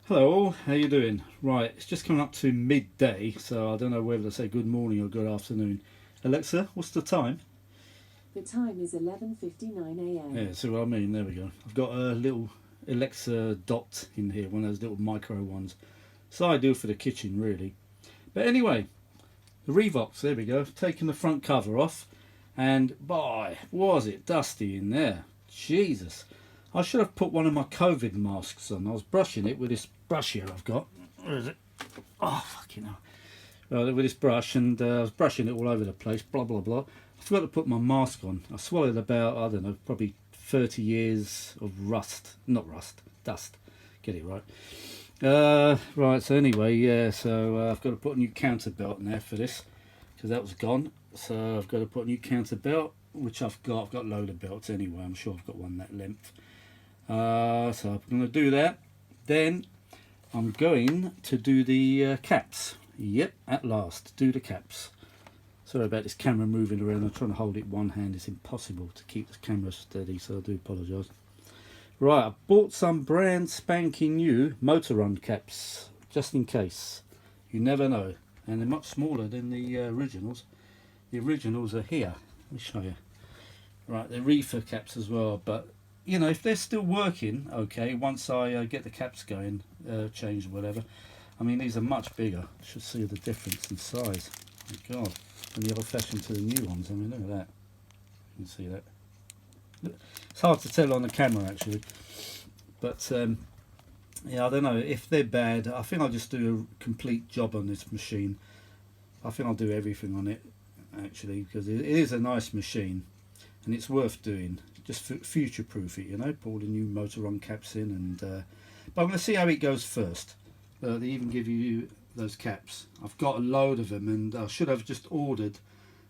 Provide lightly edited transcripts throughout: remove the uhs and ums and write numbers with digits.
Hello all, how you doing? Right, it's just coming up to midday, so I don't know whether to say good morning or good afternoon. Alexa, what's the time? The time is 11:59 a.m. Yeah, see what I mean? There we go. I've got a little Alexa dot in here, one of those little micro ones. It's ideal for the kitchen, really. But anyway, the Revox, there we go. Taking the front cover off, and boy, was it dusty in there. Jesus. I should have put one of my COVID masks on. I was brushing it with this brush here I've got. Where is it? Oh, fucking hell. With this brush, and I was brushing it all over the place, blah, blah, blah. I forgot to put my mask on. I swallowed about, I don't know, probably 30 years of dust. Get it right. Right, so anyway, yeah, so I've got to put a new counter belt in there for this, because that was gone. So I've got to put a new counter belt, which I've got a load of belts anyway. I'm sure I've got one that length. So I'm going to do that. Then I'm going to do the caps. Yep, at last, do the caps. Sorry about this camera moving around. I'm trying to hold it one hand. It's impossible to keep the camera steady, so I do apologise. Right, I bought some brand spanking new motor run caps, just in case. You never know. And they're much smaller than the originals. The originals are here. Let me show you. Right, they're reefer caps as well, but you know, if they're still working, okay, once I get the caps going, changed or whatever. I mean, these are much bigger. You should see the difference in size. My God, from the old-fashioned to the new ones. I mean, look at that. You can see that. It's hard to tell on the camera, actually. But, yeah, I don't know. If they're bad, I think I'll just do a complete job on this machine. I think I'll do everything on it, actually, because it is a nice machine. And it's worth doing. Just future-proof it, you know. Put all the new motor run caps in, and but I'm going to see how it goes first. They even give you those caps. I've got a load of them, and I should have just ordered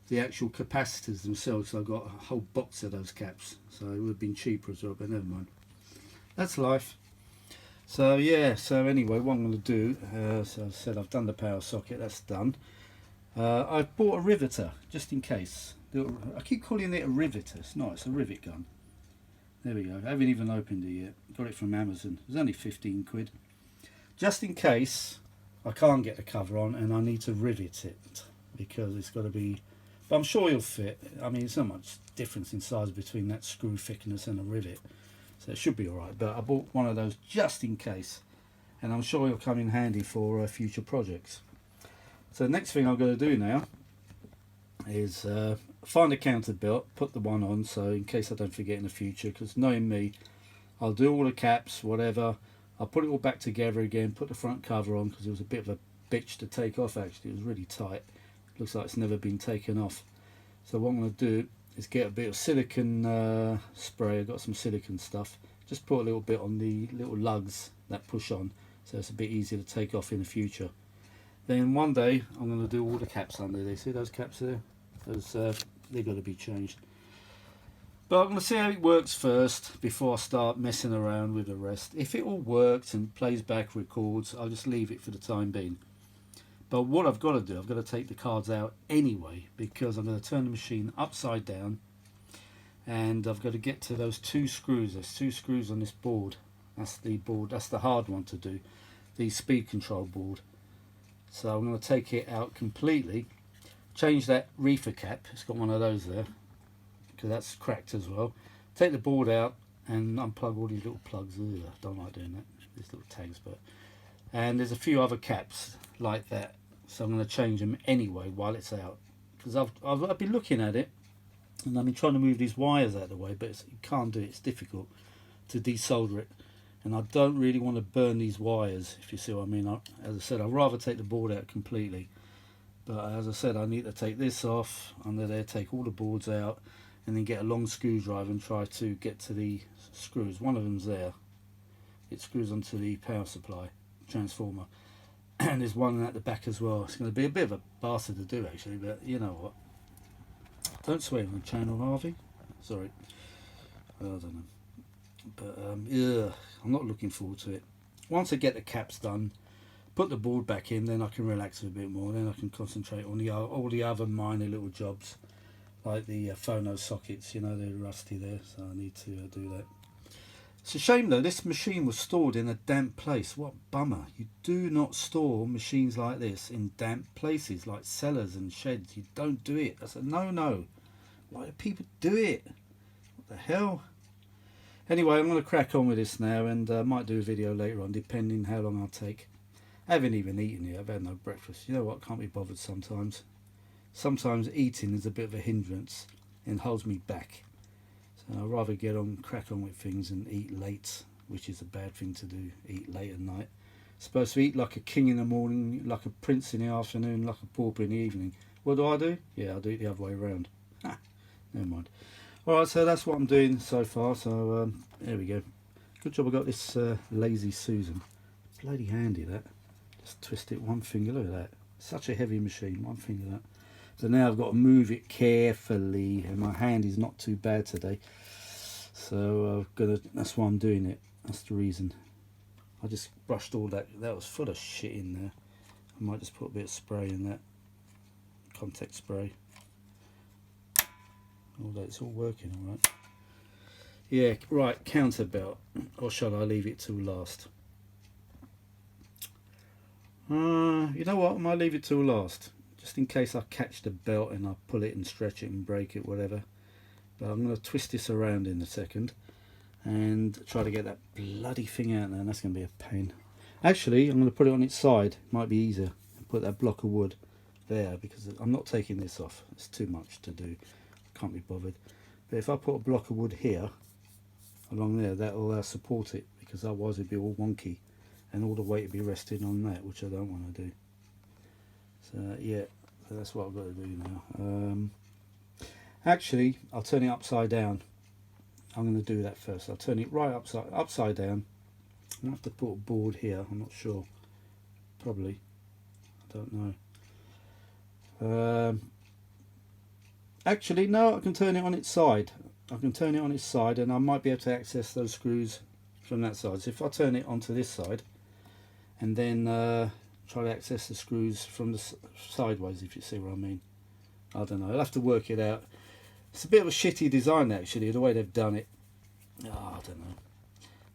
the actual capacitors themselves. So I've got a whole box of those caps, so it would have been cheaper as well. But never mind. That's life. So yeah. So anyway, what I'm going to do. So I said I've done the power socket. That's done. I've bought a riveter just in case. I keep calling it a riveter. It's not. It's a rivet gun. There we go. I haven't even opened it yet. Got it from Amazon. It was only 15 quid. Just in case I can't get the cover on and I need to rivet it, because it's got to be. But I'm sure it'll fit. I mean, there's not much difference in size between that screw thickness and a rivet, so it should be alright. But I bought one of those just in case, and I'm sure it'll come in handy for future projects. So the next thing I'm going to do now is find a counter belt, put the one on, so in case I don't forget in the future, because knowing me, I'll do all the caps, whatever. I'll put it all back together again, put the front cover on, because it was a bit of a bitch to take off actually. It was really tight. Looks like it's never been taken off. So what I'm going to do is get a bit of silicone spray. I've got some silicone stuff. Just put a little bit on the little lugs that push on, so it's a bit easier to take off in the future. Then one day I'm going to do all the caps under there. See those caps there? Those they've got to be changed. But I'm going to see how it works first before I start messing around with the rest. If it all works and plays back, records, I'll just leave it for the time being. But what I've got to do, I've got to take the cards out anyway, because I'm going to turn the machine upside down, and I've got to get to those two screws. There's two screws on this board. That's the board. That's the hard one to do, the speed control board. So I'm going to take it out completely, change that reefer cap. It's got one of those there, because that's cracked as well. Take the board out and unplug all these little plugs. Ugh, I don't like doing that, these little tags. But and there's a few other caps like that, so I'm going to change them anyway while it's out, because I've been looking at it, and I've been trying to move these wires out of the way, but you can't do it. It's difficult to desolder it, and I don't really want to burn these wires, if you see what I mean. As I said, I'd rather take the board out completely, but as I said, I need to take this off under there, take all the boards out, and then get a long screwdriver and try to get to the screws. One of them's there. It screws onto the power supply transformer, and there's one at the back as well. It's going to be a bit of a bastard to do actually, but you know what, don't swear on the channel, Harvey. Sorry. I don't know, but yeah, I'm not looking forward to it. Once I get the caps done, put the board back in, then I can relax a bit more. Then I can concentrate on all the other minor little jobs, like the phono sockets. You know, they're rusty there, so I need to do that. It's a shame though, this machine was stored in a damp place. What a bummer. You do not store machines like this in damp places like cellars and sheds. You don't do it. That's a no-no. Why do people do it? What the hell? Anyway, I'm going to crack on with this now, and I might do a video later on depending how long I'll take. I haven't even eaten yet. I've had no breakfast. You know what? Can't be bothered sometimes. Sometimes eating is a bit of a hindrance and holds me back. So I'd rather crack on with things and eat late, which is a bad thing to do, eat late at night. Supposed to eat like a king in the morning, like a prince in the afternoon, like a pauper in the evening. What do? Yeah, I do it the other way around. Never mind. Alright, so that's what I'm doing so far. So there we go. Good job I got this Lazy Susan. Bloody handy that. Just twist it one finger, look at that. Such a heavy machine, one finger that. So now I've got to move it carefully, and my hand is not too bad today. So that's why I'm doing it. That's the reason. I just brushed all that. That was full of shit in there. I might just put a bit of spray in that. Contact spray. All that's all working all right. Yeah, right, counter belt. Or shall I leave it till last? You know what? I might leave it till last. Just in case I catch the belt and I pull it and stretch it and break it, whatever. But I'm going to twist this around in a second and try to get that bloody thing out there, and that's going to be a pain. Actually, I'm going to put it on its side. Might be easier. Put that block of wood there, because I'm not taking this off. It's too much to do. I can't be bothered. But if I put a block of wood here, along there, that will support it, because otherwise it'd be all wonky and all the weight would be resting on that, which I don't want to do. So yeah, so that's what I've got to do now. Actually, I'll turn it upside down. I'm going to do that first. I'll turn it right upside down. I'm going to have to put a board here. I'm not sure. Probably. I don't know. Actually, no, I can turn it on its side. I can turn it on its side, and I might be able to access those screws from that side. So if I turn it onto this side, and then try to access the screws from the sideways, if you see what I mean. I don't know. I'll have to work it out. It's a bit of a shitty design, actually, the way they've done it. Oh, I don't know.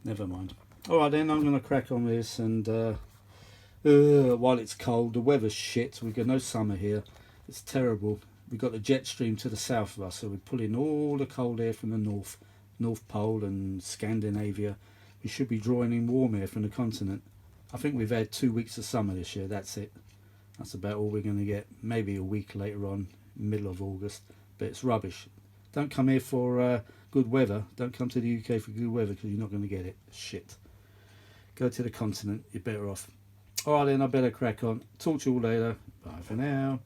Never mind. Alright then, I'm going to crack on with this, and while it's cold, the weather's shit. We've got no summer here. It's terrible. We've got the jet stream to the south of us, so we're pulling all the cold air from the North Pole and Scandinavia. We should be drawing in warm air from the continent. I think we've had 2 weeks of summer this year. That's it. That's about all we're going to get. Maybe a week later on, middle of August. But it's rubbish. Don't come here for good weather. Don't come to the UK for good weather, because you're not going to get it. Shit. Go to the continent. You're better off. Alright then, I better crack on. Talk to you all later. Bye for now.